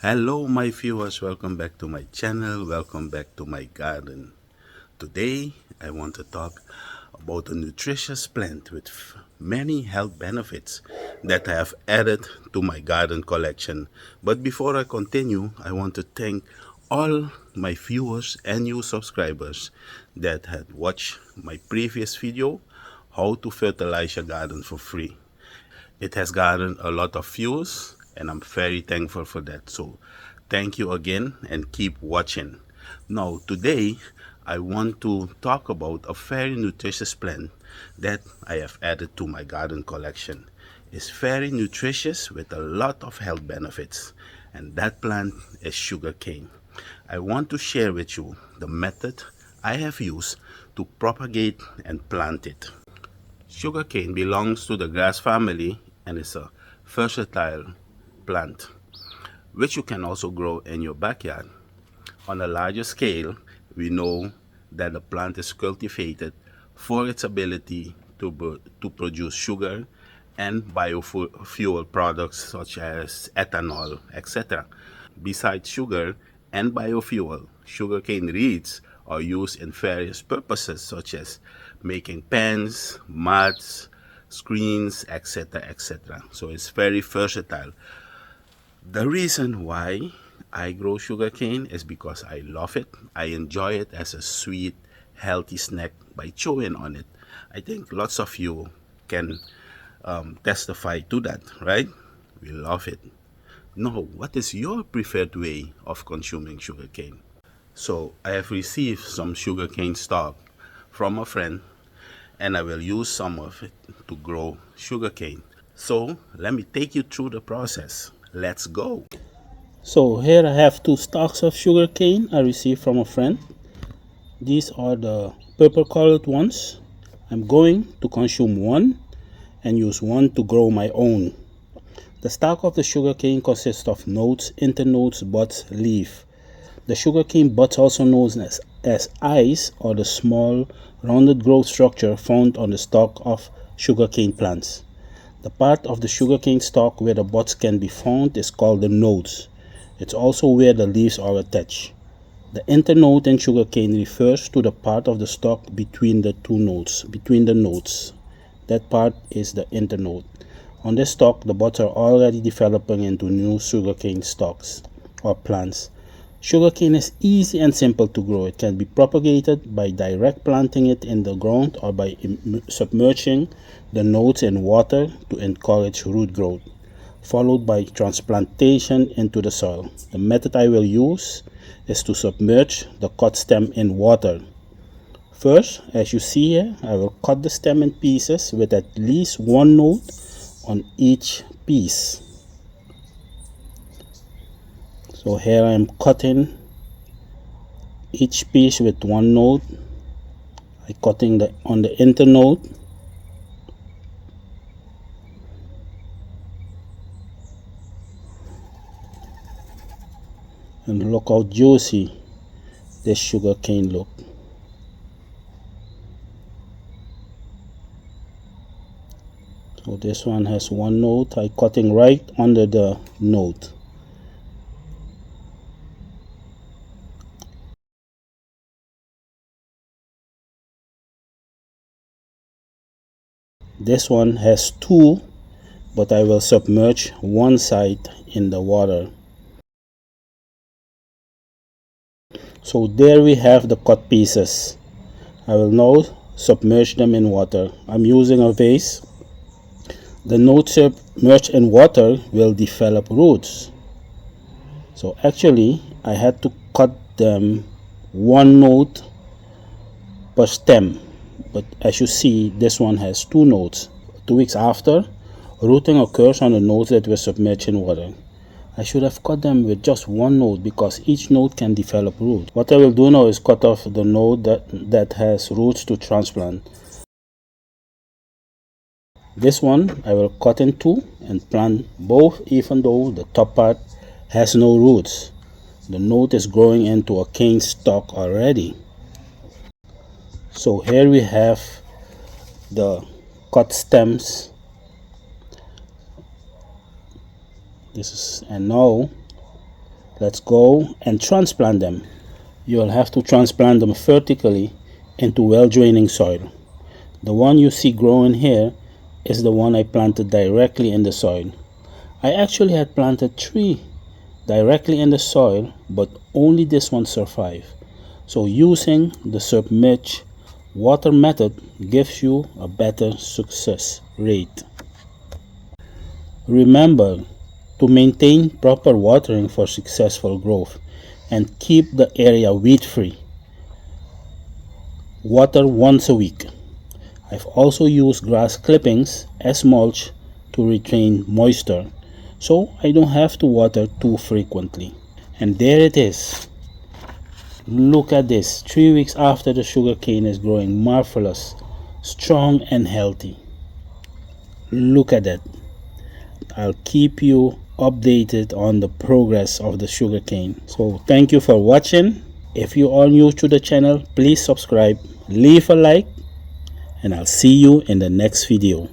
Hello my viewers, welcome back to my channel, welcome back to my garden. Today I want to talk about a nutritious plant with many health benefits that I have added to my garden collection. But before I continue, I want to thank all my viewers and new subscribers that had watched my previous video, how to fertilize your garden for free. It has gotten a lot of views and I'm very thankful for that. So thank you again and keep watching. Now today I want to talk about a very nutritious plant that I have added to my garden collection. It's very nutritious with a lot of health benefits, and that plant is sugarcane. I want to share with you the method I have used to propagate and plant it. Sugarcane belongs to the grass family and is a versatile plant, which you can also grow in your backyard. On a larger scale, we know that the plant is cultivated for its ability to produce sugar and biofuel products such as ethanol, etc. Besides sugar and biofuel, sugarcane reeds are used in various purposes such as making pens, mats, screens, etc. etc. So it's very versatile. The reason why I grow sugarcane is because I love it. I enjoy it as a sweet, healthy snack by chewing on it. I think lots of you can testify to that, right? We love it. Now, what is your preferred way of consuming sugarcane? So, I have received some sugarcane stock from a friend and I will use some of it to grow sugarcane. So, let me take you through the process. Let's go. So here I have two stalks of sugarcane I received from a friend. These are the purple colored ones. I'm going to consume one and use one to grow my own. The stalk of the sugarcane consists of nodes, internodes, buds, leaf. The sugarcane buds, also known as eyes, are the small rounded growth structure found on the stalk of sugarcane plants. The part of the sugarcane stalk where the buds can be found is called the nodes. It's also where the leaves are attached. The internode in sugarcane refers to the part of the stalk between the nodes. That part is the internode. On this stalk, the buds are already developing into new sugarcane stalks or plants. Sugarcane is easy and simple to grow. It can be propagated by direct planting it in the ground or by submerging the nodes in water to encourage root growth, followed by transplantation into the soil. The method I will use is to submerge the cut stem in water. First, as you see here, I will cut the stem in pieces with at least one node on each piece. So here I am cutting each piece with one node. I'm cutting on the internode. And look how juicy this sugarcane look. So this one has one node. I'm cutting right under the node. This one has two, but I will submerge one side in the water. So there we have the cut pieces. I will now submerge them in water. I'm using a vase. The nodes submerged in water will develop roots. So actually I had to cut them one node per stem, but as you see, this one has two nodes. 2 weeks after, rooting occurs on the nodes that were submerged in water. I should have cut them with just one node because each node can develop roots. What I will do now is cut off the node that has roots to transplant. This one I will cut in two and plant both, even though the top part has no roots. The node is growing into a cane stalk already. So here we have the cut stems. And now Let's go and transplant them. You'll have to transplant them vertically into well-draining soil. The one you see growing here is the one I planted directly in the soil. I actually had planted 3 directly in the soil, but only this one survived. So using the submerged water method gives you a better success rate. Remember to maintain proper watering for successful growth and keep the area weed free. Water once a week. I've also used grass clippings as mulch to retain moisture, so I don't have to water too frequently. And there it is. Look at this. 3 weeks after the sugarcane is growing marvelous, strong and healthy. Look at that. I'll keep you updated on the progress of the sugarcane. So thank you for watching. If you are new to the channel, please subscribe, leave a like, and I'll see you in the next video.